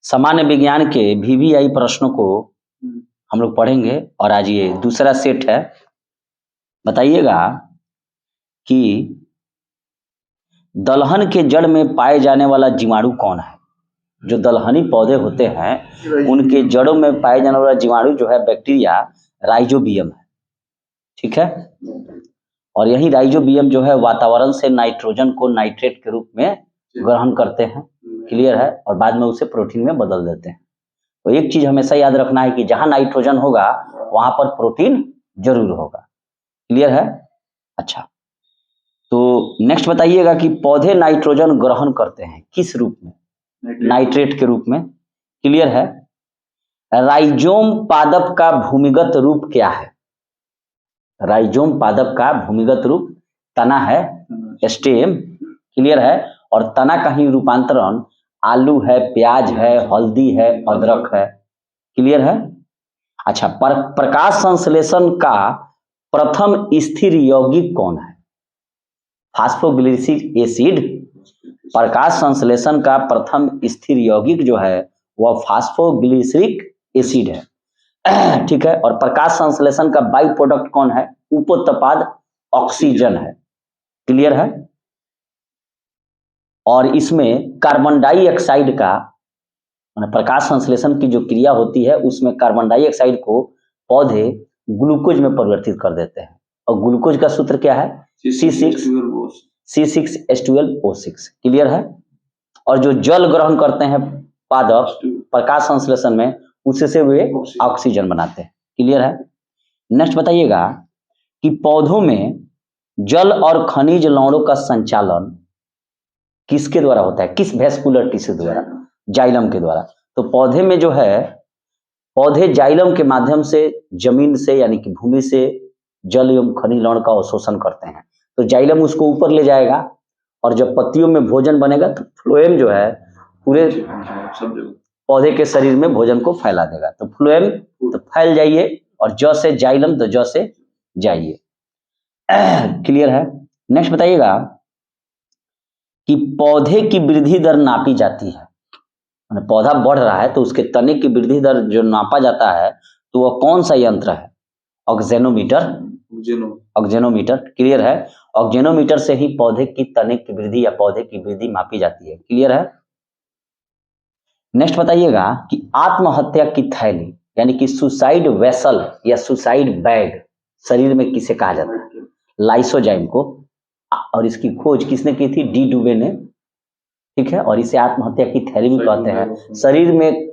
सामान्य विज्ञान के वीवीआई प्रश्नों को हम लोग पढ़ेंगे और आज ये दूसरा सेट है। बताइएगा कि दलहन के जड़ में पाए जाने वाला जीवाणु कौन है। जो दलहनी पौधे होते हैं उनके जड़ों में पाए जाने वाला जीवाणु जो है बैक्टीरिया राइजोबियम है। ठीक है, और यही राइजोबियम जो है वातावरण से नाइट्रोजन को नाइट्रेट के रूप में ग्रहण करते हैं। क्लियर है, और बाद में उसे प्रोटीन में बदल देते हैं। तो एक चीज हमेशा याद रखना है कि जहां नाइट्रोजन होगा वहां पर प्रोटीन जरूर होगा। क्लियर है। अच्छा, तो नेक्स्ट बताइएगा कि पौधे नाइट्रोजन ग्रहण करते हैं किस रूप में? नाइट्रेट के रूप में। क्लियर है। राइजोम पादप का भूमिगत रूप क्या है? राइजोम पादप का भूमिगत रूप तना है, स्टेम। क्लियर है, और तना का ही रूपांतरण आलू है, प्याज है, हल्दी है, अदरक है। क्लियर है। अच्छा, प्रकाश संश्लेषण का प्रथम स्थिर यौगिक कौन है? Phosphoglyceric acid. प्रकाश संश्लेषण का प्रथम स्थिर यौगिक जो है वह फास्फोग्लिसरिक एसिड है। ठीक है, और प्रकाश संश्लेषण का बाई प्रोडक्ट कौन है? उपोत्पाद ऑक्सीजन है। क्लियर है। और इसमें कार्बन डाइऑक्साइड का प्रकाश संश्लेषण की जो क्रिया होती है उसमें कार्बन डाइऑक्साइड को पौधे ग्लूकोज में परिवर्तित कर देते हैं। और ग्लूकोज का सूत्र क्या है? C6H12O6। क्लियर है। और जो जल ग्रहण करते हैं पादप प्रकाश संश्लेषण में उससे वे ऑक्सीजन बनाते हैं। क्लियर है। नेक्स्ट बताइएगा कि पौधों में जल और खनिज लवणों का संचालन किसके द्वारा होता है? किस वेस्कुलर टिश्यू द्वारा? जाइलम के द्वारा। तो पौधे में जो है, पौधे जाइलम के माध्यम से जमीन से यानी कि भूमि से जल एवं खनिज लवण का अवशोषण करते हैं। तो जाइलम उसको ऊपर ले जाएगा और जब पत्तियों में भोजन बनेगा तो फ्लोएम जो है पूरे पौधे के शरीर में भोजन को फैला देगा। तो फ्लोएम तो फैल जाइए, और ज से जाइलम तो ज से जाइए। क्लियर है। नेक्स्ट बताइएगा कि पौधे की वृद्धि दर नापी जाती है। पौधा बढ़ रहा है तो उसके तने की वृद्धि दर जो नापा जाता है तो वह कौन सा यंत्र है? ऑक्जेनोमीटर। ऑक्जेनोमीटर। क्लियर है। ऑक्जेनोमीटर से ही पौधे की तने की वृद्धि या पौधे की वृद्धि मापी जाती है। क्लियर है। नेक्स्ट बताइएगा कि आत्महत्या की थैली यानी कि सुसाइड वेसल या सुसाइड बैग शरीर में किसे कहा जाता है? लाइसोजाइम को। और इसकी खोज किसने की थी? डी डुबे ने। ठीक है, और इसे आत्महत्या की थैली भी कहते हैं। शरीर में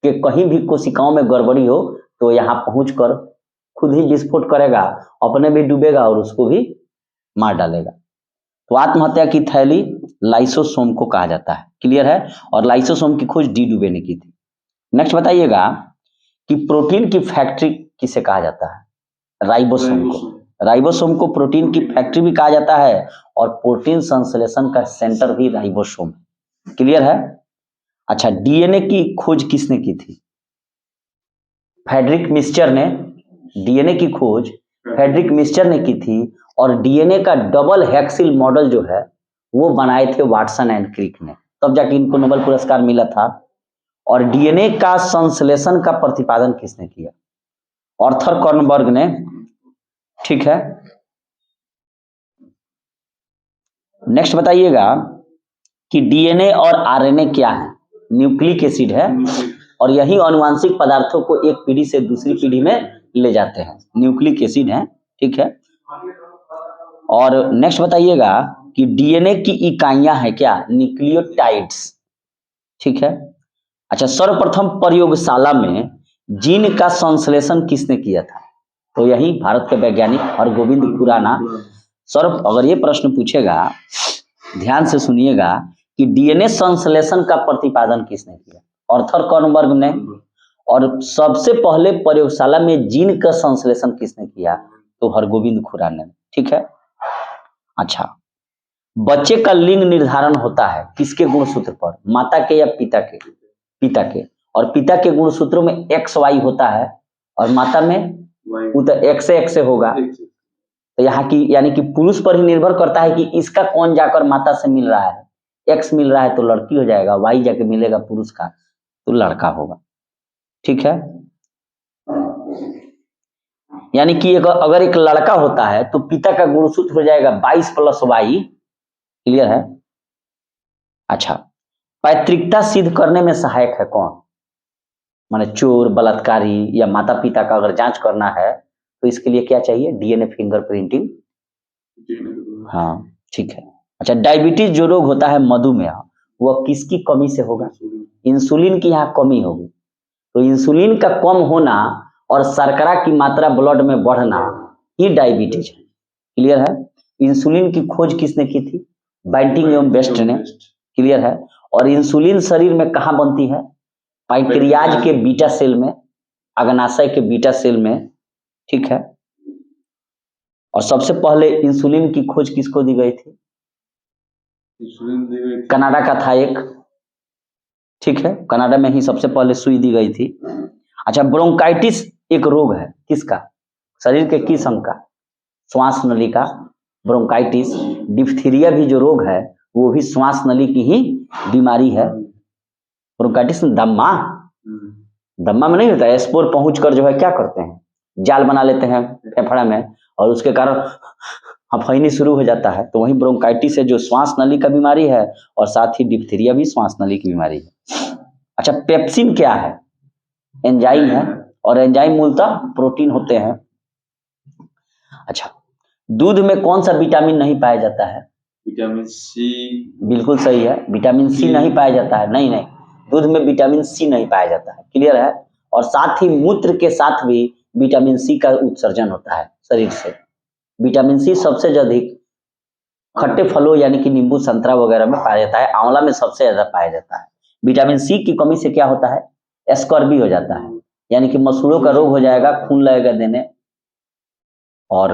के कहीं भी कोशिकाओं में गड़बड़ी हो तो यहाँ पहुंचकर खुद ही विस्फोट करेगा, अपने भी डूबेगा और उसको भी मार डालेगा। तो आत्महत्या की थैली लाइसोसोम को कहा जाता है। क्लियर है। और लाइसोसोम की खोज डी डुबे ने की थी। नेक्स्ट बताइएगा कि प्रोटीन की फैक्ट्री किसे कहा जाता है? राइबोसोम को। राइबोसोम को प्रोटीन की फैक्ट्री भी कहा जाता है और प्रोटीन संश्लेषण का सेंटर भी राइबोसोम है। क्लियर है। अच्छा, डीएनए की खोज किसने की थी? फ्रेडरिक मिस्चर ने। डीएनए की खोज फ्रेडरिक मिस्चर ने की थी। और डीएनए का डबल हेक्सिल मॉडल जो है वो बनाए थे वाटसन एंड क्रिक ने, तब जाके इनको नोबेल पुरस्कार मिला था। और डीएनए का संश्लेषण का प्रतिपादन किसने किया? आर्थर कॉर्नबर्ग ने। ठीक है। नेक्स्ट बताइएगा कि डीएनए और आरएनए क्या है? न्यूक्लिक एसिड है, और यही आनुवांशिक पदार्थों को एक पीढ़ी से दूसरी पीढ़ी में ले जाते हैं। न्यूक्लिक एसिड है। ठीक है। और नेक्स्ट बताइएगा कि डीएनए की इकाइयां हैं क्या? न्यूक्लियोटाइड्स। ठीक है। अच्छा, सर्वप्रथम प्रयोगशाला में जीन का संश्लेषण किसने किया था? तो यही भारत के वैज्ञानिक हरगोविंद खुराना। अगर ये प्रश्न पूछेगा, ध्यान से सुनिएगा कि डीएनए संश्लेषण का प्रतिपादन किसने किया? आर्थर कॉर्नबर्ग ने। और सबसे पहले प्रयोगशाला में जीन का संश्लेषण किसने किया? तो हरगोविंद खुराना ने। ठीक है। अच्छा, बच्चे का लिंग निर्धारण होता है किसके गुणसूत्र पर? माता के या पिता के? पिता के। और पिता के गुणसूत्रों में एक्स वाई होता है और माता में तो एक्स से होगा। तो यहाँ की यानी कि पुरुष पर ही निर्भर करता है कि इसका कौन जाकर माता से मिल रहा है। एक्स मिल रहा है तो लड़की हो जाएगा, वाई जाके मिलेगा पुरुष का। तो लड़का होगा। ठीक है, यानी कि अगर एक लड़का होता है तो पिता का गुणसूत्र हो जाएगा 22 + y। क्लियर है? अच्छा, पैतृकता सिद्ध करने में सहायक है कौन? माने चोर, बलात्कारी या माता पिता का अगर जांच करना है तो इसके लिए क्या चाहिए? DNA fingerprinting. हाँ, ठीक है। अच्छा, डायबिटीज जो रोग होता है मधुमेह, वह किसकी कमी से होगा? इंसुलिन की यहाँ कमी होगी। तो इंसुलिन का कम होना और शर्करा की मात्रा ब्लड में बढ़ना, ये डायबिटीज है। क्लियर है? इंसुलिन की खोज किसने की थी? बैंटिंग एवं बेस्ट ने। क्लियर है? और इंसुलिन शरीर में कहाँ बनती है? पैंक्रियाज के बीटा सेल में, अग्नाशय के बीटा सेल में। ठीक है, और सबसे पहले इंसुलिन की खोज किसको दी गई थी? कनाडा का था एक। ठीक है, कनाडा में ही सबसे पहले सुई दी गई थी। अच्छा, ब्रोंकाइटिस एक रोग है किसका? शरीर के किस अंग का? श्वास नली का ब्रोंकाइटिस। डिप्थीरिया भी जो रोग है वो भी श्वास नली की ही बीमारी है। ब्रोंकाइटिस दम्मा, दम्मा में नहीं होता है, स्पोर पहुंच कर जो है क्या करते हैं? जाल बना लेते हैं फेफड़ा में और उसके कारण हफैनी शुरू हो जाता है। तो वही ब्रोंकाइटिस है जो श्वास नली का बीमारी है, और साथ ही डिप्थीरिया भी श्वास नली की बीमारी है। अच्छा, पेप्सिन क्या है? एंजाइम है, और एंजाइम मूलतः प्रोटीन होते हैं। अच्छा, दूध में कौन सा विटामिन नहीं पाया जाता है? Vitamin C. बिल्कुल सही है, विटामिन सी नहीं पाया जाता है। नहीं, दूध में विटामिन सी नहीं पाया जाता है। क्लियर है? और साथ ही मूत्र के साथ भी विटामिन सी का उत्सर्जन होता है शरीर से। विटामिन सी सबसे अधिक खट्टे फलों यानी कि नींबू, संतरा वगैरह में पाया जाता है। आंवला में सबसे ज्यादा पाया जाता है। विटामिन सी की कमी से क्या होता है? स्कर्वी हो जाता है, यानी कि मसूड़ों का रोग हो जाएगा, खून लगेगा देने। और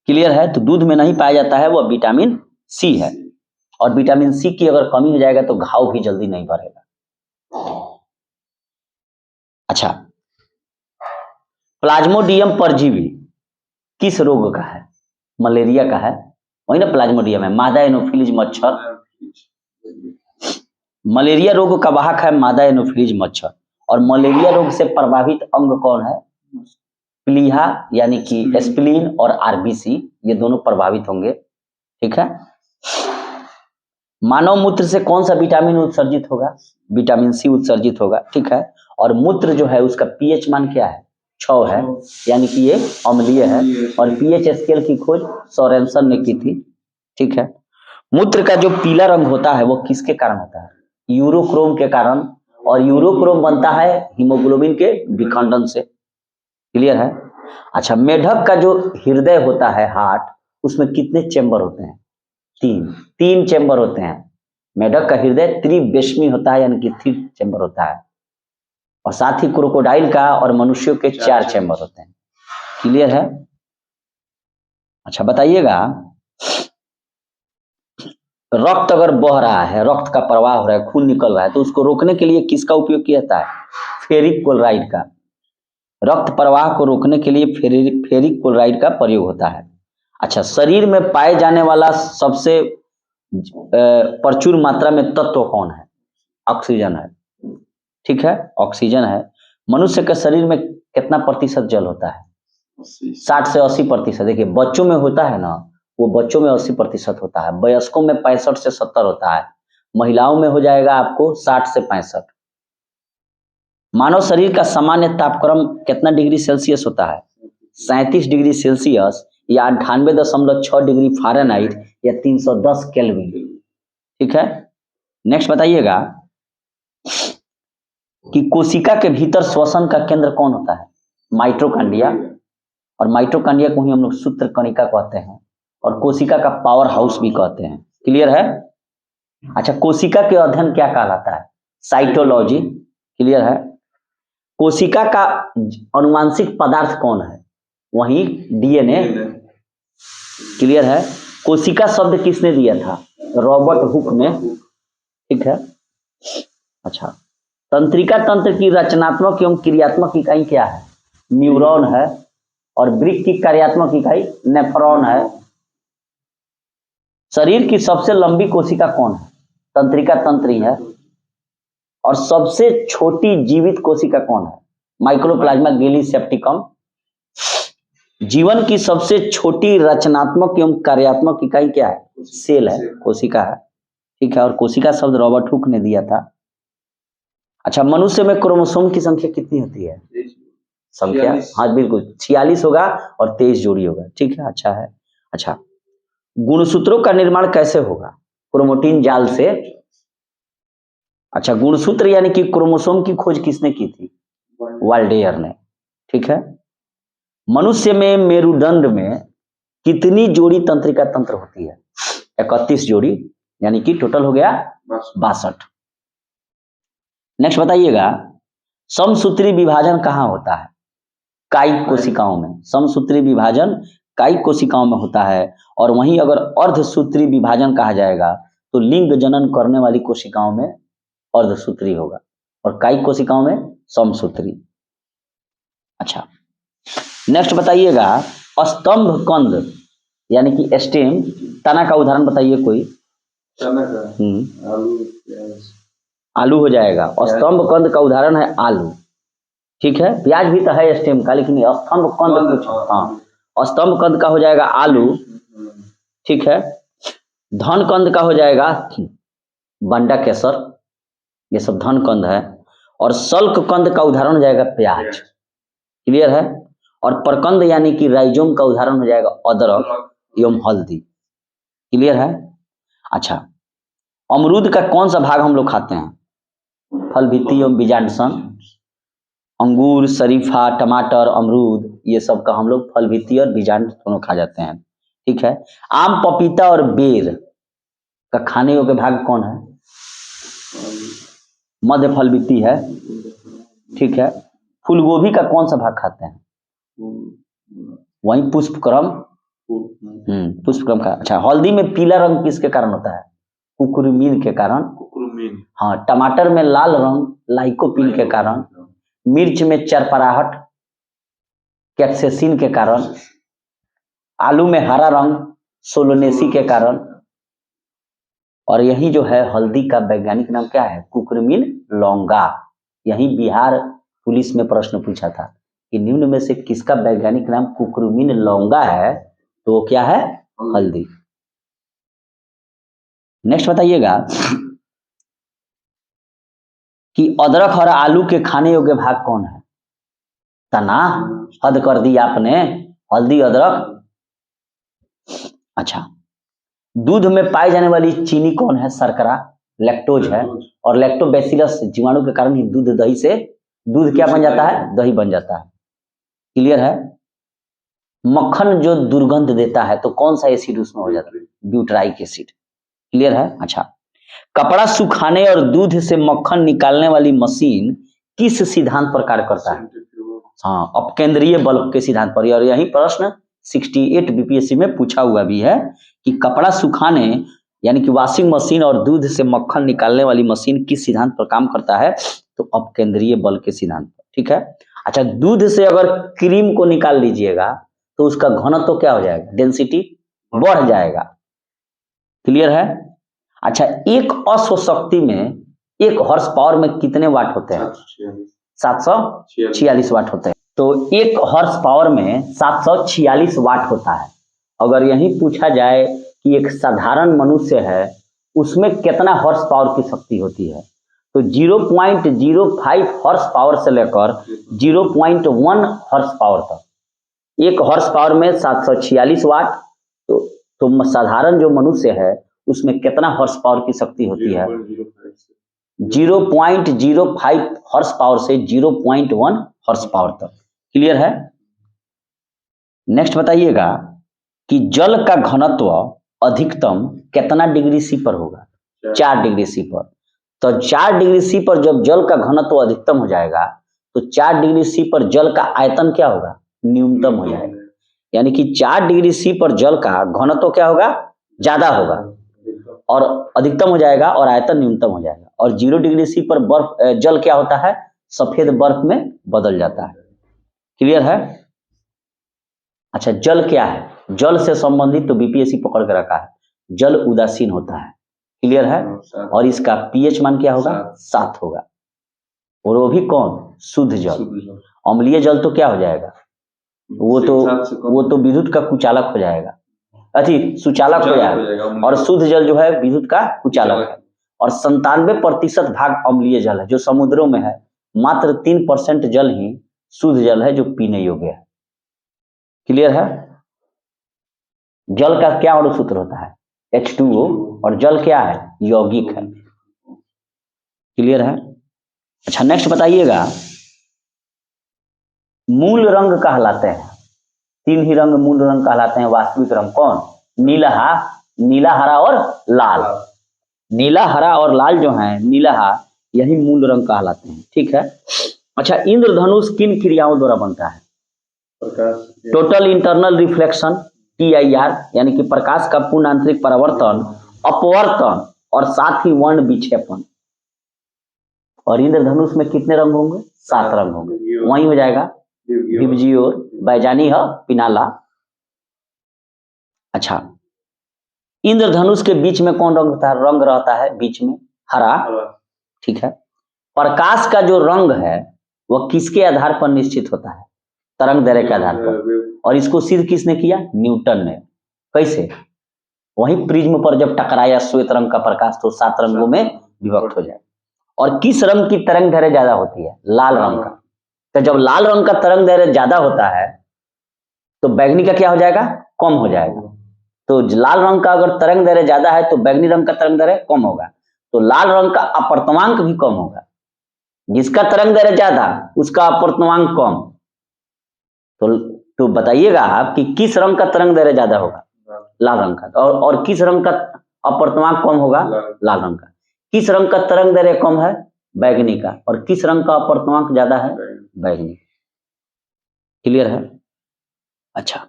क्लियर है? तो दूध में नहीं पाया जाता है वह विटामिन सी है, और विटामिन सी की अगर कमी हो जाएगा तो घाव भी जल्दी नहीं भरेगा। अच्छा, प्लाज्मोडियम परजीवी किस रोग का है? मलेरिया का है, वही ना प्लाज्मोडियम है, मादा एनोफिलीज मच्छर। मलेरिया रोग का वाहक है मादा एनोफिलीज मच्छर। और मलेरिया रोग से प्रभावित अंग कौन है? प्लीहा यानी कि स्प्लीन और आरबीसी, ये दोनों प्रभावित होंगे। ठीक है, मानव मूत्र से कौन सा विटामिन उत्सर्जित होगा? विटामिन सी उत्सर्जित होगा। ठीक है, और मूत्र जो है उसका पीएच मान क्या है? 6 है, यानी कि ये अम्लीय है। और पीएच स्केल की खोज सोरेनसन ने की थी। ठीक है, मूत्र का जो पीला रंग होता है वो किसके कारण होता है? यूरोक्रोम के कारण, और यूरोक्रोम बनता है हीमोग्लोबिन के विखंडन से। क्लियर है? अच्छा, मेढक का जो हृदय होता है हार्ट, उसमें कितने चेंबर होते हैं? 3 चेंबर होते हैं। मेढक का हृदय त्रिवेष्मी होता है, यानी कि 3 चेंबर होता है। और साथ ही क्रोकोडाइल का और मनुष्यों के 4 चेंबर होते हैं। क्लियर है? अच्छा, बताइएगा, रक्त अगर बह रहा है, रक्त का प्रवाह हो रहा है, खून निकल रहा है, तो उसको रोकने के लिए किसका उपयोग किया जाता है? फेरिक क्लोराइड का। रक्त प्रवाह को रोकने के लिए फेरिक क्लोराइड का प्रयोग होता है। अच्छा, शरीर में पाए जाने वाला सबसे प्रचुर मात्रा में तत्व कौन है? ऑक्सीजन है। ठीक है, ऑक्सीजन है। मनुष्य के शरीर में कितना प्रतिशत जल होता है? 60 से 80%। देखिए, बच्चों में होता है ना, वो बच्चों में 80% होता है, वयस्कों में 65 से 70 होता है, महिलाओं में हो जाएगा आपको 60 से 65। मानव शरीर का सामान्य तापक्रम कितना डिग्री सेल्सियस होता है? 37 डिग्री सेल्सियस या 98.6 डिग्री फ़ारेनहाइट या 310 केल्विन। ठीक है, नेक्स्ट बताइएगा कि कोशिका के भीतर श्वसन का केंद्र कौन होता है? माइटोकॉन्ड्रिया। और माइटोकॉन्ड्रिया को ही हम लोग सूत्र कणिका कहते हैं, और कोशिका का पावर हाउस भी कहते हैं। क्लियर है? अच्छा, कोशिका के अध्ययन क्या कहलाता है? साइटोलॉजी। क्लियर है? कोशिका का अनुवांशिक पदार्थ कौन है? वही डीएनए। क्लियर है? कोशिका शब्द किसने दिया था? रॉबर्ट हुक ने। ठीक है, अच्छा, तंत्रिका तंत्र की रचनात्मक एवं क्रियात्मक इकाई क्या है? न्यूरॉन है। और वृक्क की कार्यात्मक इकाई नेफ्रॉन है। शरीर की सबसे लंबी कोशिका कौन है? तंत्रिका तंत्र ही है। और सबसे छोटी जीवित कोशिका कौन है? माइक्रोप्लाज्मा गेली सेप्टिकम। जीवन की सबसे छोटी रचनात्मक एवं कार्यात्मक इकाई क्या है? सेल है, कोशिका है। ठीक है, और कोशिका शब्द रॉबर्ट हुक ने दिया था। अच्छा, मनुष्य में क्रोमोसोम की संख्या कितनी होती है? संख्या, हाँ बिल्कुल 46 होगा और 23 जोड़ी होगा। ठीक है, अच्छा है। अच्छा, गुणसूत्रों का निर्माण कैसे होगा? क्रोमैटिन जाल से। अच्छा, गुणसूत्र यानी कि क्रोमोसोम की खोज किसने की थी? वाल्डेयर ने। ठीक है, मनुष्य में मेरुदंड में कितनी जोड़ी तंत्रिका तंत्र होती है? 31 जोड़ी, यानी कि टोटल हो गया 62। नेक्स्ट बताइएगा, समसूत्री विभाजन कहाँ होता है? कायिक कोशिकाओं में। समसूत्री विभाजन कायिक कोशिकाओं में होता है। और वहीं अगर अर्धसूत्री विभाजन कहा जाएगा तो लिंग जनन करने वाली कोशिकाओं में अर्धसूत्री होगा और कायिक कोशिकाओं में समसूत्री। अच्छा, नेक्स्ट बताइएगा, स्तंभ कंद यानी कि स्टेम, तना का उदाहरण बताइए कोई। तना का आलू हो जाएगा। स्तंभ कंद का उदाहरण है आलू। ठीक है, प्याज भी तो है स्टेम का, लेकिन स्तंभ कंद कुछ, हाँ, स्तंभ कंद का हो जाएगा आलू। ठीक है, धन कंद का हो जाएगा बंडा केसर, ये सब धन कंद है। और सल्क कंद का उदाहरण हो जाएगा प्याज। क्लियर है। और प्रकंद यानी कि राइजोम का उदाहरण हो जाएगा अदरक एवं हल्दी। क्लियर है। अच्छा, अमरूद का कौन सा भाग हम लोग खाते हैं? फल, भित्ति एवं बीजांडसन। अंगूर, शरीफा, टमाटर, अमरूद, ये सब का हम लोग फल, भित्ति और बीजांड दोनों खा जाते हैं। ठीक है, आम, पपीता और बेर का खाने योग्य भाग कौन है? मध्य फल भित्ति है। ठीक है, फूलगोभी का कौन सा भाग खाते हैं? वहीं पुष्पक्रम। पुष्पक्रम का। अच्छा, हल्दी में पीला रंग किसके कारण होता है? कुकुरमीन के कारण। हाँ, टमाटर में लाल रंग लाइकोपीन के कारण। मिर्च में चरपराहट कैप्सेसिन के कारण। आलू में हरा रंग सोलोनेसी के कारण। और यही जो है हल्दी का वैज्ञानिक नाम क्या है? कुकुरमीन लौंगा। यही बिहार पुलिस में प्रश्न पूछा था कि निम्न में से किसका वैज्ञानिक नाम कुकुरमीन लौंगा है? तो वो क्या है? हल्दी। नेक्स्ट बताइएगा कि अदरक और आलू के खाने योग्य भाग कौन है? तना। हद कर दी आपने, हल्दी, अदरक। अच्छा, दूध में पाई जाने वाली चीनी कौन है? शर्करा, लैक्टोज है। और लैक्टोबैसिलस जीवाणु के कारण ही दूध दही से दूध क्या बन जाता है? दही बन जाता है। क्लियर है। मक्खन जो दुर्गंध देता है तो कौन सा एसिड उसमें हो जाता है? ब्यूटराइक एसिड। क्लियर है। अच्छा, कपड़ा सुखाने और दूध से मक्खन निकालने वाली मशीन किस सिद्धांत पर कार्य करता है? हाँ, अपकेंद्रीय बल के सिद्धांत पर। और यही प्रश्न 68 बीपीएससी में पूछा हुआ भी है कि कपड़ा सुखाने यानी कि वॉशिंग मशीन और दूध से मक्खन निकालने वाली मशीन किस सिद्धांत पर काम करता है? तो अपकेंद्रीय बल के सिद्धांत पर। ठीक है। अच्छा, दूध से अगर क्रीम को निकाल लीजिएगा तो उसका घनत्व तो क्या हो जाएगा? डेंसिटी बढ़ जाएगा। क्लियर है। अच्छा, एक अश्व शक्ति में, एक हॉर्स पावर में कितने वाट होते हैं? 746 वाट होते हैं। तो एक हॉर्स पावर में 746 वाट होता है। अगर यही पूछा जाए कि एक साधारण मनुष्य है उसमें कितना हॉर्स पावर की शक्ति होती है, तो 0.05 हॉर्स पावर से लेकर 0.1 हॉर्स पावर तक। एक हॉर्स पावर में 746 वाट, तो साधारण जो मनुष्य है उसमें कितना हॉर्स पावर की शक्ति होती है? 0.05 हॉर्स पावर से 0.1 हॉर्स पावर तक। क्लियर है। नेक्स्ट बताइएगा कि जल का घनत्व अधिकतम कितना डिग्री सी पर होगा? 4 डिग्री सी पर। तो 4 डिग्री सी पर जब जल का घनत्व अधिकतम हो जाएगा तो 4 डिग्री सी पर जल का आयतन क्या होगा? न्यूनतम हो जाएगा। यानी कि 4 डिग्री सी पर जल का घनत्व क्या होगा? ज्यादा होगा और अधिकतम हो जाएगा और आयतन न्यूनतम हो जाएगा। और 0 डिग्री सी पर बर्फ जल क्या होता है? सफेद बर्फ में बदल जाता है। क्लियर है। अच्छा, जल क्या है? जल से संबंधित तो बीपीएससी पकड़ के रखा है, जल उदासीन होता है। क्लियर है। सात। और इसका पीएच मान क्या होगा, 7 होगा। और वो भी कौन, शुद्ध जल। शुद्ध जल। अम्लीय जल तो क्या हो जाएगा, वो तो विद्युत का कुचालक हो जाएगा, सुचालक हो जाएगा। और शुद्ध जल जो है विद्युत का कुचालक है। और 97% भाग अम्लीय जल है जो समुद्रों में है। मात्र 3% जल ही शुद्ध जल है जो पीने योग्य है। क्लियर है। जल का क्या अणु सूत्र होता है, H2O। और जल क्या है, यौगिक है। क्लियर है। अच्छा नेक्स्ट बताइएगा, मूल रंग कहलाते हैं, 3 ही रंग मूल रंग कहलाते हैं वास्तविक रंग। कौन, नीला, हरा और लाल। नीला, हरा और लाल जो है, नीला, यही मूल रंग कहलाते हैं। ठीक है। अच्छा, इंद्रधनुष किन क्रियाओं द्वारा बनता है, टोटल इंटरनल रिफ्लेक्शन TIR, यानी कि प्रकाश का पूर्ण आंतरिक परावर्तन, अपवर्तन और साथ ही वर्ण विक्षेपण। और इंद्रधनुष में कितने रंग होंगे, 7 रंग होंगे। वही हो जाएगा विबजियोर, बैजानी है, पिनाला। अच्छा, इंद्रधनुष के बीच में कौन रंग रहता है, बीच में हरा। ठीक है। प्रकाश का जो रंग है वह किसके आधार पर निश्चित होता है, तरंग दैर्ध्य के आधार पर। और इसको सिद्ध किसने किया, न्यूटन ने। कैसे, वही प्रिज्म पर जब टकराया श्वेत रंग का प्रकाश तो 7 रंगों में विभक्त हो जाए। और किस रंग की तरंग दैर्ध्य ज्यादा होती है, लाल रंग का। तो जब लाल रंग का तरंग दैर्ध्य ज्यादा होता है तो बैगनी का क्या हो जाएगा, कम हो जाएगा। तो लाल रंग का अगर तरंग दैर्ध्य ज्यादा है तो बैगनी रंग का तरंग दैर्ध्य कम होगा। तो लाल रंग का अपवर्तनांक भी कम होगा। जिसका तरंग दैर्ध्य ज्यादा उसका अपवर्तनांक कम। तो बताइएगा आप कि किस रंग का तरंग दैर्ध्य ज्यादा होगा, लाल रंग का। और किस रंग का अपवर्तनांक कम होगा, लाल रंग का। किस रंग का तरंग दैर्ध्य कम है, बैगनी का। और किस रंग का अपवर्तनांक ज्यादा है, बैगनी। क्लियर है। अच्छा,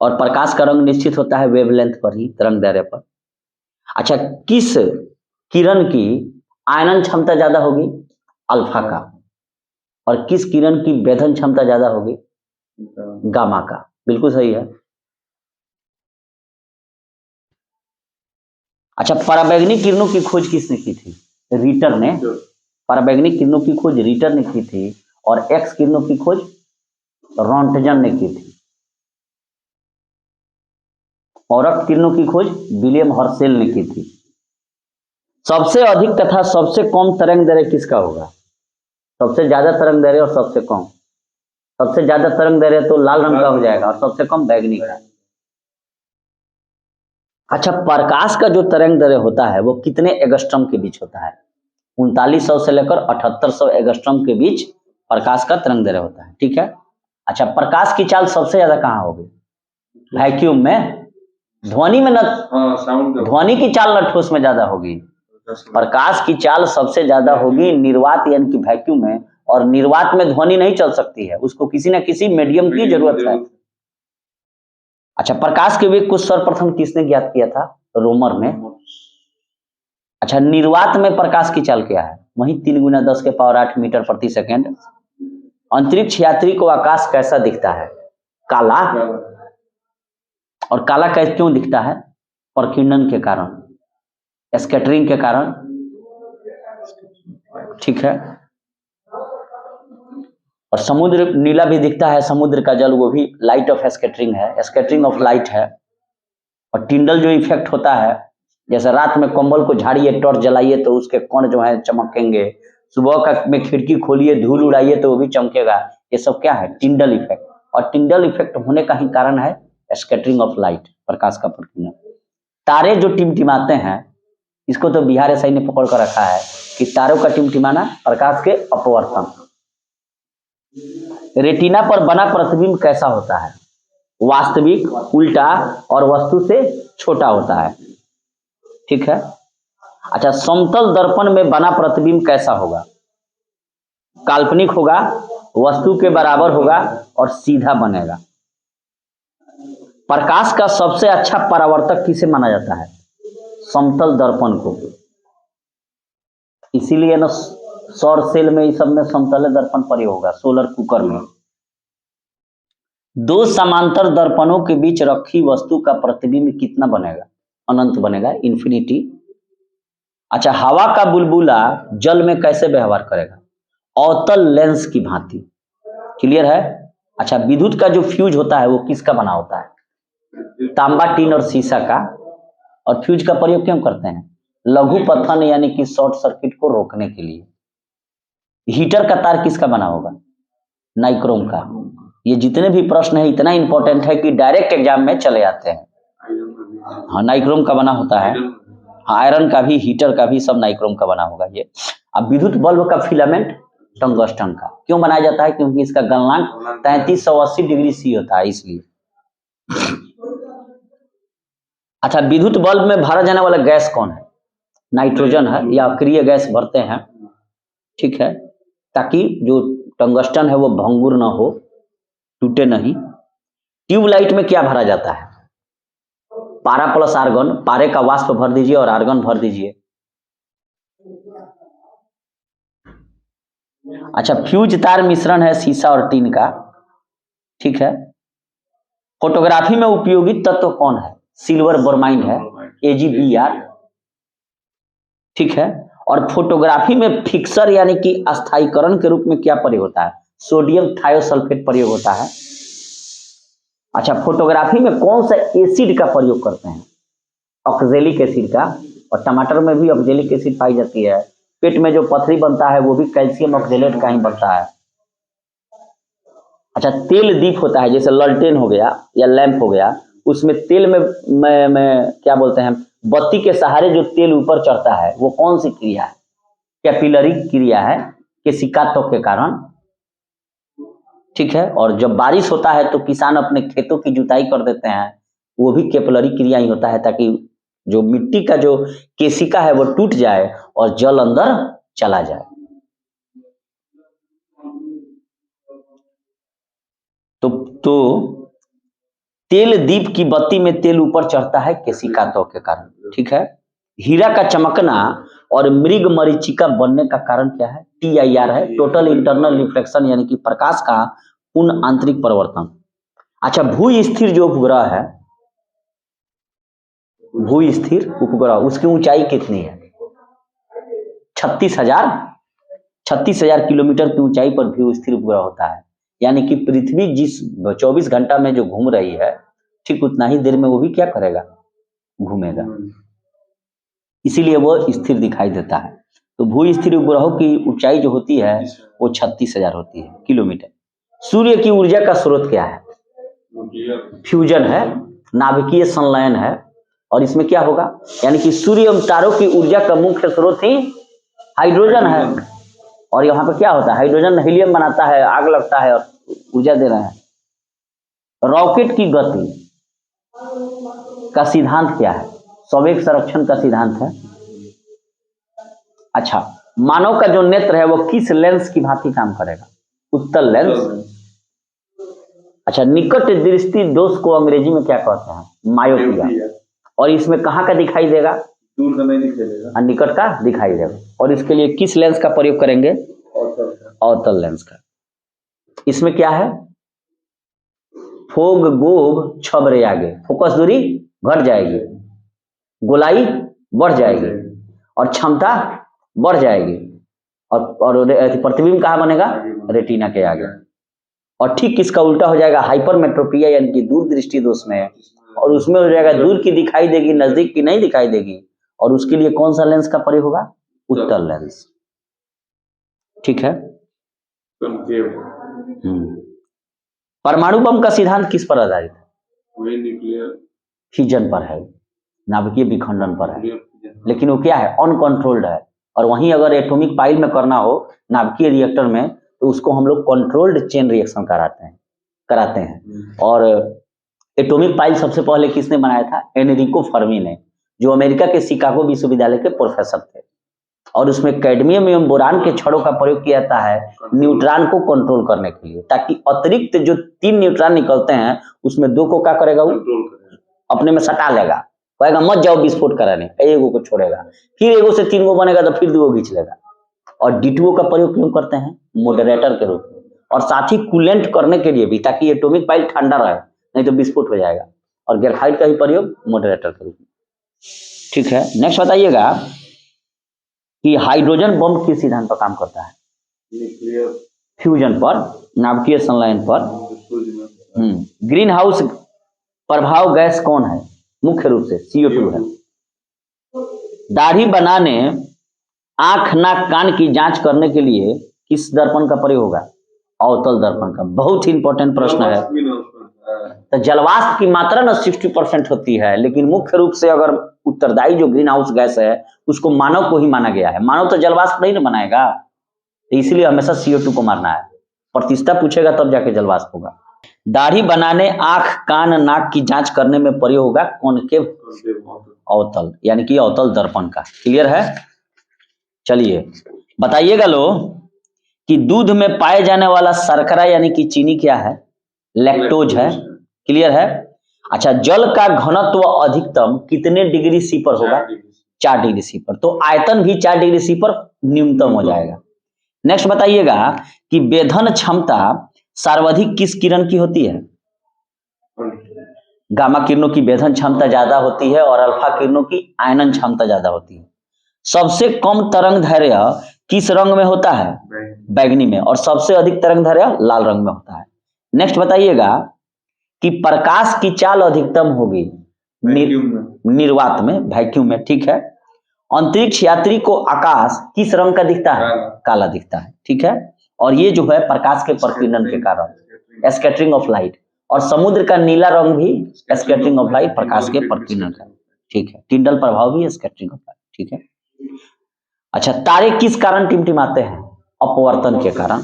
और प्रकाश का रंग निश्चित होता है वेवलेंथ पर ही, तरंग दैर्ध्य पर। अच्छा, किस किरण की आयनन क्षमता ज्यादा होगी, अल्फा का। और किस किरण की वेधन क्षमता ज्यादा होगी, गामा का। बिल्कुल सही है। अच्छा, पराबैंगनी किरणों की खोज किसने की थी, रीटर ने। पराबैंगनी किरणों की खोज रीटर ने की थी। और एक्स किरणों की खोज रोंटजन ने की थी। और एक्स किरणों की खोज विलियम हर्शेल ने की थी। सबसे अधिक तथा सबसे कम तरंग दैर्ध्य किसका होगा, सबसे ज्यादा तरंग दैर्ध्य और सबसे कम। सबसे ज्यादा तरंग दैर्ध्य तो लाल रंग का हो जाएगा और सबसे कम बैगनी का। अच्छा, प्रकाश का जो तरंग दैर्ध्य होता है वो कितने एंगस्ट्रॉम के बीच होता है, 3900 से लेकर 7800 एंगस्ट्रॉम के बीच प्रकाश का तरंग दैर्ध्य होता है। ठीक है। अच्छा, प्रकाश की चाल सबसे ज्यादा कहाँ होगी, वैक्यूम में। ध्वनि में न, ध्वनि की चाल न ठोस में ज्यादा होगी। प्रकाश की चाल सबसे ज्यादा होगी निर्वात यानी कि वैक्यूम में। और निर्वात में ध्वनि नहीं चल सकती है, उसको किसी न किसी मीडियम की जरूरत है। अच्छा, प्रकाश के वेग को सर्वप्रथम किसने ज्ञात किया था, रोमर ने। अच्छा, निर्वात में प्रकाश की चाल क्या है, वही 3 × 10⁸ मीटर प्रति सेकेंड। अंतरिक्ष यात्री को आकाश कैसा दिखता है, काला। और काला कैसे क्यों दिखता है, प्रकीर्णन के कारण, स्कैटरिंग के कारण। ठीक है। और समुद्र नीला भी दिखता है, समुद्र का जल, वो भी लाइट ऑफ स्कैटरिंग है, स्कैटरिंग ऑफ लाइट है। और टिंडल जो इफेक्ट होता है, जैसे रात में कंबल को झाड़िए, टॉर्च जलाइए तो उसके कण जो है चमकेंगे। सुबह का में खिड़की खोलिए, धूल उड़ाइए तो वो भी चमकेगा। ये सब क्या है, टिंडल इफेक्ट। और टिंडल इफेक्ट होने का ही कारण है स्कैटरिंग ऑफ लाइट, प्रकाश का प्रकीर्णन। तारे जो टिमटिमाते हैं, इसको तो बिहार एसआई ने पकड़ कर रखा है कि तारों का टिमटिमाना प्रकाश के अपवर्तन। रेटिना पर बना प्रतिबिंब कैसा होता है, वास्तविक, उल्टा और वस्तु से छोटा होता है। ठीक है। अच्छा, समतल दर्पण में बना प्रतिबिंब कैसा होगा, काल्पनिक होगा, वस्तु के बराबर होगा और सीधा बनेगा। प्रकाश का सबसे अच्छा परावर्तक किसे माना जाता है, समतल दर्पण को। इसीलिए ना सौर सेल में इस सब में समतल दर्पण प्रयोग होगा, सोलर कुकर में। 2 समांतर दर्पणों के बीच रखी वस्तु का प्रतिबिंब कितना बनेगा, अनंत बनेगा, इन्फिनिटी। अच्छा, हवा का बुलबुला जल में कैसे व्यवहार करेगा? अवतल लेंस की भांति। क्लियर है? अच्छा, विद्युत का जो फ्यूज होता है वो किसका बना होता है? तांबा, टीन और सीसा का। और फ्यूज का प्रयोग क्यों करते हैं? लघु पतन यानी कि शॉर्ट सर्किट को रोकने के लिए। हीटर का तार किसका बना होगा? नाइक्रोम का। ये जितने भी प्रश्न है इतना इंपॉर्टेंट है कि डायरेक्ट एग्जाम में चले आते हैं। हाँ, नाइक्रोम का बना होता है। आयरन का भी, हीटर का भी, सब नाइक्रोम का बना होगा ये। अब विद्युत बल्ब का फिलामेंट टंगस्टन का। क्यों बनाया जाता है? क्योंकि इसका गलनांक 3380 डिग्री सी होता है, इसलिए। अच्छा, विद्युत बल्ब में भरा जाने वाला गैस कौन है? नाइट्रोजन है, या अक्रिय गैस भरते हैं, ठीक है, ताकि जो टंगस्टन है वो भंगुर ना हो, टूटे नहीं। ट्यूबलाइट में क्या भरा जाता है? पारा प्लस आर्गन। पारे का वाष्प भर दीजिए और आर्गन भर दीजिए। अच्छा, फ्यूज तार मिश्रण है सीसा और टीन का, ठीक है। फोटोग्राफी में उपयोगी तत्व कौन है? सिल्वर ब्रोमाइड है, AgBr, ठीक है। और फोटोग्राफी में फिक्सर यानी कि अस्थायीकरण के रूप में क्या प्रयोग होता है? सोडियम थायोसल्फेट प्रयोग होता है। अच्छा, फोटोग्राफी में कौन सा एसिड का प्रयोग करते हैं? ऑक्जेलिक एसिड का। और टमाटर में भी ऑक्जेलिक एसिड पाई जाती है। पेट में जो पथरी बनता है वो भी कैल्शियम ऑक्जेलेट का ही बनता है। अच्छा, तेल दीप होता है, जैसे ललटेन हो गया या लैंप हो गया, उसमें तेल में क्या बोलते हैं, बत्ती के सहारे जो तेल ऊपर चढ़ता है वो कौन सी क्रिया है? कैपिलरी क्रिया है, केशिकात्व के कारण, ठीक है। और जब बारिश होता है तो किसान अपने खेतों की जुताई कर देते हैं, वो भी कैपिलरी क्रिया ही होता है, ताकि जो मिट्टी का जो केशिका है वो टूट जाए और जल अंदर चला जाए। तो तेल दीप की बत्ती में तेल ऊपर चढ़ता है केशिकात्व के कारण, ठीक है। हीरा का चमकना और मृग मरीचिका बनने का कारण क्या है? TIR है, टोटल इंटरनल रिफ्लेक्शन, यानी कि प्रकाश का पूर्ण आंतरिक परिवर्तन। अच्छा, भू स्थिर जो उपग्रह है, भू स्थिर उपग्रह, उसकी ऊंचाई कितनी है? 36,000 किलोमीटर की ऊंचाई पर भू स्थिर उपग्रह होता है। यानी कि पृथ्वी जिस 24 घंटा में जो घूम रही है, ठीक उतना ही देर में वो भी क्या करेगा? घूमेगा। इसीलिए वो स्थिर दिखाई देता है। तो भू स्थिर उपग्रहों की ऊंचाई जो होती है वो 36,000 होती है किलोमीटर। सूर्य की ऊर्जा का स्रोत क्या है? फ्यूजन है, नाभिकीय संलयन है। और इसमें क्या होगा? यानी कि सूर्य एवं तारों की ऊर्जा का मुख्य स्रोत ही हाइड्रोजन है। और यहाँ पे क्या होता है? हाइड्रोजन हीलियम बनाता है, आग लगता है और ऊर्जा दे रहा है। रॉकेट की गति का सिद्धांत क्या है? संवेग संरक्षण का सिद्धांत है। अच्छा, मानव का जो नेत्र है वो किस लेंस की भांति काम करेगा? उत्तल लेंस। अच्छा, निकट दृष्टि दोष को अंग्रेजी में क्या कहते हैं? मायोपिया। और इसमें कहाँ का दिखाई देगा? दूर का नहीं दिखाई देगा, निकट का दिखाई देगा। और इसके लिए किस लेंस का प्रयोग करेंगे? अवतल लेंस का। इसमें क्या है? फोग गोग छबरे आगे, फोकस दूरी घट जाएगी, गोलाई बढ़ जाएगी और क्षमता बढ़ जाएगी। और प्रतिबिंब कहाँ बनेगा? रेटिना के आगे। और ठीक इसका उल्टा हो जाएगा हाइपरमेट्रोपिया, यानी कि दूर दृष्टि दोष में, और उसमें हो जाएगा दूर की दिखाई देगी, नजदीक की नहीं दिखाई देगी। और उसके लिए कौन सा लेंस का प्रयोग होगा? उत्तल लेंस, ठीक है। परमाणु बम का सिद्धांत किस पर आधारित है? वही न्यूक्लियर फिजन पर है, नाभिकीय विखंडन पर है। लेकिन वो क्या है? अनकंट्रोल्ड है। और वहीं अगर एटॉमिक पाइल में करना हो नाभिकीय रिएक्टर में, तो उसको हम लोग कंट्रोल्ड चेन रिएक्शन कराते हैं। और एटॉमिक पाइल सबसे पहले किसने बनाया था? एनरिको फर्मी ने, जो अमेरिका के शिकागो विश्वविद्यालय के प्रोफेसर थे। और उसमें कैडमियम एवं बोरान के छड़ों का प्रयोग किया जाता है न्यूट्रॉन को कंट्रोल करने के लिए, ताकि अतिरिक्त जो 3 न्यूट्रॉन निकलते हैं उसमें 2 को क्या करेगा? वो अपने में सटा लेगा, कहेगा मत जाओ विस्फोट कराने, एगो को छोड़ेगा। फिर एगो से 3 गो बनेगा तो फिर 2 गो खींच लेगा। और D2O का प्रयोग क्यों करते हैं? मॉडरेटर के रूप में, और साथ ही कूलेंट करने के लिए भी, ताकि एटॉमिक पाइल ठंडा रहे, नहीं तो विस्फोट हो जाएगा। और ग्रेफाइट का ही प्रयोग मॉडरेटर के रूप में, ठीक है। नेक्स्ट बताइएगा, कि हाइड्रोजन बम किस सिद्धांत पर काम करता है? न्यूक्लियर फ्यूजन पर, नाभिकीय संलयन पर। ग्रीन हाउस प्रभाव गैस कौन है? मुख्य रूप से CO2 है। दाढ़ी बनाने, आंख नाक कान की जांच करने के लिए किस दर्पण का प्रयोग होगा? अवतल दर्पण का। बहुत ही इंपॉर्टेंट प्रश्न है। तो जलवाष्प की मात्रा ना 60% होती है, लेकिन मुख्य रूप से अगर उत्तरदायी जो ग्रीन हाउस गैस है उसको मानव को ही माना गया है। मानव तो जलवाष्प नहीं ना बनाएगा, तो इसलिए हमेशा CO2 को मारना है। प्रतिष्ठा पूछेगा तब जाके जलवाष्प होगा। दाढ़ी बनाने, आंख कान नाक की जांच करने में प्रयोग होगा कॉनकेव अवतल, यानी कि अवतल दर्पण का। क्लियर है? चलिए बताइएगा लो कि दूध में पाए जाने वाला शर्करा यानी कि चीनी क्या है? लैक्टोज है। क्लियर है? अच्छा, जल का घनत्व अधिकतम कितने डिग्री सी पर होगा? 4 डिग्री सी पर। तो आयतन भी 4 डिग्री सी पर न्यूनतम हो जाएगा। नेक्स्ट बताइएगा कि वेधन क्षमता सर्वाधिक किस किरण की होती है? गामा किरणों की वेधन क्षमता ज्यादा होती है और अल्फा किरणों की आयनन क्षमता ज्यादा होती है। सबसे कम तरंग दैर्घ्य किस रंग में होता है? बैगनी में। और सबसे अधिक तरंग दैर्घ्य लाल रंग में होता है। नेक्स्ट बताइएगा कि प्रकाश की चाल अधिकतम होगी निर्वात में, वैक्यूम में। ठीक है। अंतरिक्ष यात्री को आकाश किस रंग का दिखता है? काला दिखता है। ठीक है। और ये जो है प्रकाश के प्रकीर्णन के कारण, स्कैटरिंग ऑफ लाइट। और समुद्र का नीला रंग भी स्कैटरिंग ऑफ लाइट, प्रकाश के प्रकीर्णन का। ठीक है। टिंडल प्रभाव भी स्कैटरिंग ऑफ लाइट। ठीक है। अच्छा, तारे किस कारण टिमटिमाते हैं? अपवर्तन के कारण।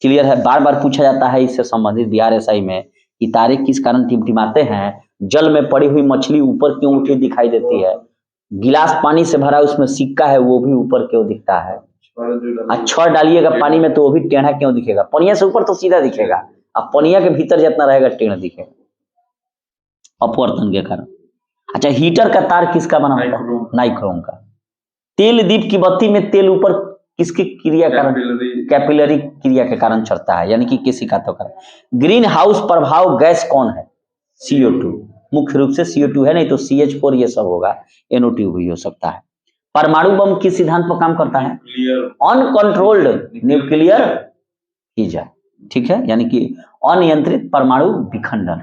क्लियर है? बार बार पूछा जाता है इससे संबंधित BRSI में कि तारे किस कारण टिमटिमाते हैं। जल में पड़ी हुई मछली ऊपर क्यों उठी दिखाई देती है? गिलास पानी से भरा उसमें सिक्का है, वो भी ऊपर क्यों दिखता है? छड़ डालिएगा पानी में तो वो भी टेढ़ा क्यों दिखेगा? पनिया से ऊपर तो सीधा दिखेगा, अब पनिया के भीतर जितना रहेगा टेढ़ा दिखेगा, अपवर्तन के कारण। अच्छा, हीटर का तार किसका बना होता है? नाइक्रोम का। तेल दीप की बत्ती में तेल ऊपर किसकी क्रिया कारण? कैपिलरी क्रिया के कारण चढ़ता है, यानी कि केशिका तो कारण। ग्रीन हाउस प्रभाव गैस कौन है? CO2। मुख्य रूप से CO2 है, नहीं तो CH4 ये सब होगा, NO2 भी हो सकता है। परमाणु बम किस सिद्धांत पर काम करता है? Uncontrolled nuclear fission. ठीक है, यानी कि अनियंत्रित परमाणु विखंडन,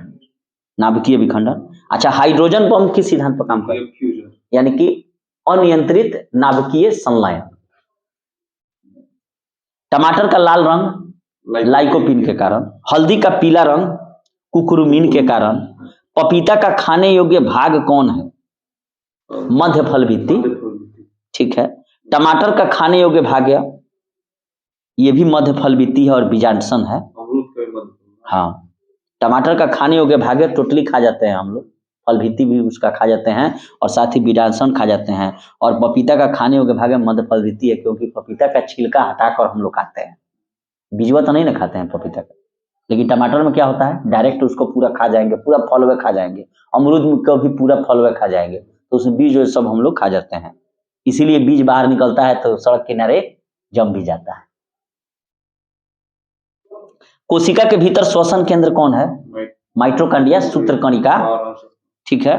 नाभिकीय विखंडन। अच्छा, हाइड्रोजन बम किस सिद्धांत पर काम करता है? यानी कि अनियंत्रित नाभिकीय संलयन। टमाटर का लाल रंग लाइकोपिन के कारण। हल्दी का पीला रंग कुकुरुमिन के कारण। पपीता का खाने योग्य भाग कौन है? मध्य फल भित्ति। ठीक है। टमाटर का खाने योग्य भाग ये भी मध्य फल भित्ति है और बीजांडसन है। हाँ, टमाटर का खाने योग्य भाग टोटली खा जाते हैं हम लोग, फल भित्ति भी उसका खा जाते हैं और साथ ही बीजांडसन खा जाते हैं। और पपीता का खाने योग्य भाग मध्य फल भित्ति है, क्योंकि पपीता का छिलका हटाकर हम लोग खाते हैं, बीजवा तो नहीं ना खाते हैं पपीता का। लेकिन टमाटर में क्या होता है, डायरेक्ट उसको पूरा खा जाएंगे, पूरा फल वे खा जाएंगे। अमरूद को भी पूरा फल वे खा जाएंगे, तो उसमें बीज सब हम लोग खा जाते हैं, इसीलिए बीज बाहर निकलता है तो सड़क किनारे जम भी जाता है। कोशिका के भीतर श्वसन केंद्र कौन है? माइटोकॉन्ड्रिया, सूत्रकणिका। ठीक है।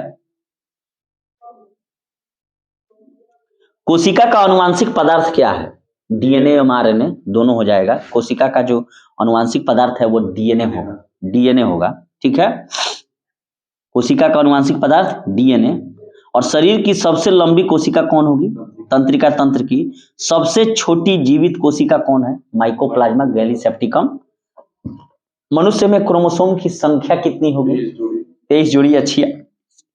कोशिका का अनुवांशिक पदार्थ क्या है? DNA mRNA दोनों हो जाएगा। कोशिका का जो अनुवांशिक पदार्थ है वो DNA होगा। ठीक है। कोशिका का अनुवांशिक पदार्थ DNA। और शरीर की सबसे लंबी कोशिका कौन होगी? तंत्रिका तंत्र की। सबसे छोटी जीवित कोशिका कौन है? Mycoplasma gallisepticum. मनुष्य में क्रोमोसोम की संख्या कितनी होगी? 23 जोड़ी या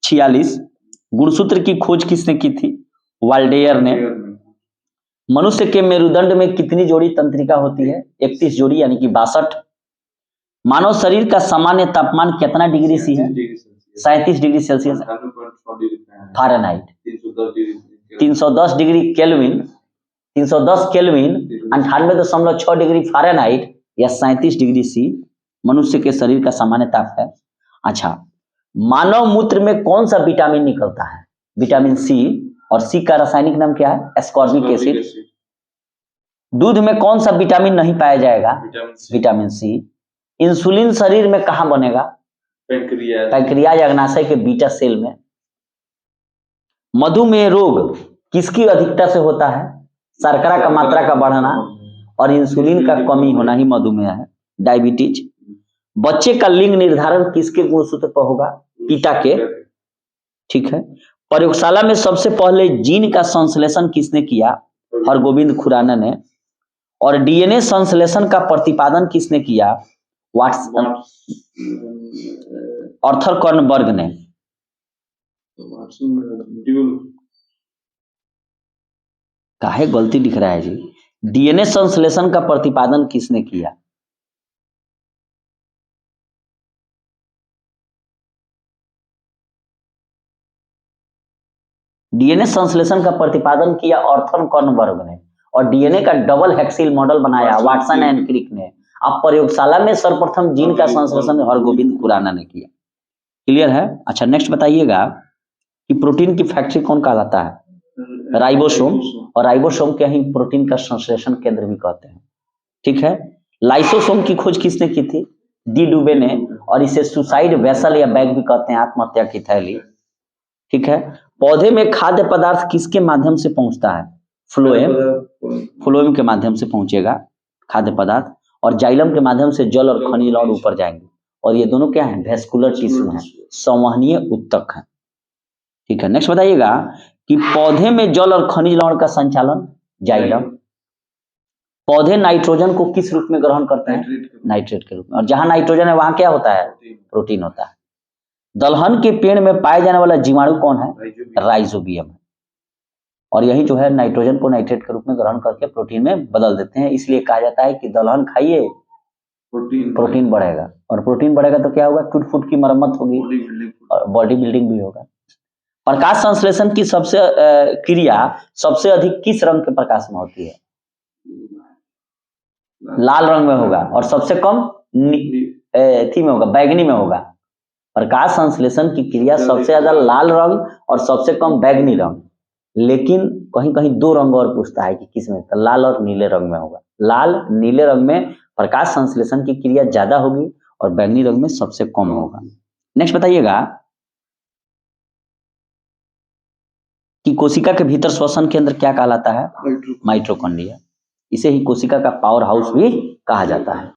46। गुणसूत्र की खोज किसने की थी? वाल्डेयर ने। मनुष्य के मेरुदंड में कितनी जोड़ी तंत्रिका होती है? 31 जोड़ी, यानी कि 62। मानव शरीर का सामान्य तापमान कितना डिग्री सी है? 37 degree Celsius Fahrenheit. 310 degree kelvin, 310 kelvin 98.6 degree Fahrenheit या 37 डिग्री सी मनुष्य के शरीर का सामान्य ताप है। अच्छा, मानव मूत्र में कौन सा विटामिन निकलता है? Vitamin C। और C का रासायनिक नाम क्या है? Ascorbic acid. दूध में कौन सा विटामिन नहीं पाया जाएगा? Vitamin C। इंसुलिन शरीर में कहां बनेगा? पैंक्रियाज अग्नाशय के बीटा सेल में। मधुमेह रोग किसकी अधिकता से होता है? शर्करा का मात्रा का बढ़ना और इंसुलिन का कमी होना ही मधुमेह है, डायबिटीज। बच्चे का लिंग निर्धारण किसके गुणसूत्र पर होगा? पिता के। ठीक है। प्रयोगशाला में सबसे पहले जीन का संश्लेषण किसने किया? हरगोविंद खुराना ने। और डीएनए संश्लेषण का प्रतिपादन किसने किया? आर्थर कर्नबर्ग ने। काहे गलती दिख रहा है जी? डीएनए संश्लेषण का प्रतिपादन किसने किया? डीएनए संश्लेषण का प्रतिपादन किया आर्थर कर्नबर्ग ने और डीएनए का डबल हेक्सिल मॉडल बनाया वाटसन एंड क्रिक ने। अब प्रयोगशाला में सर्वप्रथम जीन का संश्लेषण हरगोविंद खुराना ने किया। क्लियर है? अच्छा, नेक्स्ट बताइएगा कि प्रोटीन की फैक्ट्री कौन कहलाता है? राइबोसोम। और राइबोसोम के ही प्रोटीन का संश्लेषण केंद्र भी कहते हैं। ठीक है। लाइसोसोम की खोज किसने की थी? डी डुबे ने। और इसे सुसाइड वेसल या बैग भी कहते हैं, आत्महत्या की थैली। ठीक है। पौधे में खाद्य पदार्थ किसके माध्यम से पहुंचता है? फ्लोएम। फ्लोएम के माध्यम से पहुंचेगा खाद्य पदार्थ, और जाइलम के माध्यम से जल और खनिज लवण ऊपर जाएंगे। और ये दोनों क्या है? वेस्कुलर टिश्यू हैं, संवहनीय उत्तक हैं। ठीक है। नेक्स्ट बताइएगा कि पौधे में जल और खनिज लवण का संचालन जाइलम। पौधे नाइट्रोजन को किस रूप में ग्रहण करते हैं? नाइट्रेट के रूप में। और जहां नाइट्रोजन है वहां क्या होता है? प्रोटीन होता है। दलहन के पेड़ में पाए जाने वाला जीवाणु कौन है? राइजोबियम। और यही जो है नाइट्रोजन को नाइट्रेट के रूप में ग्रहण करके प्रोटीन में बदल देते हैं। इसलिए कहा जाता है कि दलहन खाइए, प्रोटीन बढ़ेगा। और प्रोटीन बढ़ेगा तो क्या होगा? टूट फूट की मरम्मत होगी और बॉडी बिल्डिंग भी होगा। प्रकाश संश्लेषण की सबसे क्रिया सबसे अधिक किस रंग के प्रकाश में होती है? लाल रंग में होगा। और सबसे कम थी में होगा, बैगनी में होगा। प्रकाश संश्लेषण की क्रिया सबसे ज्यादा लाल रंग और सबसे कम बैगनी रंग। लेकिन कहीं कहीं दो रंग और पूछता है कि किस में? तो लाल और नीले रंग में होगा। लाल नीले रंग में प्रकाश संश्लेषण की क्रिया ज्यादा होगी और बैगनी रंग में सबसे कम होगा। नेक्स्ट बताइएगा कि कोशिका के भीतर श्वसन केंद्र क्या कहलाता है? माइटोकॉन्ड्रिया। इसे ही कोशिका का पावर हाउस भी कहा जाता है।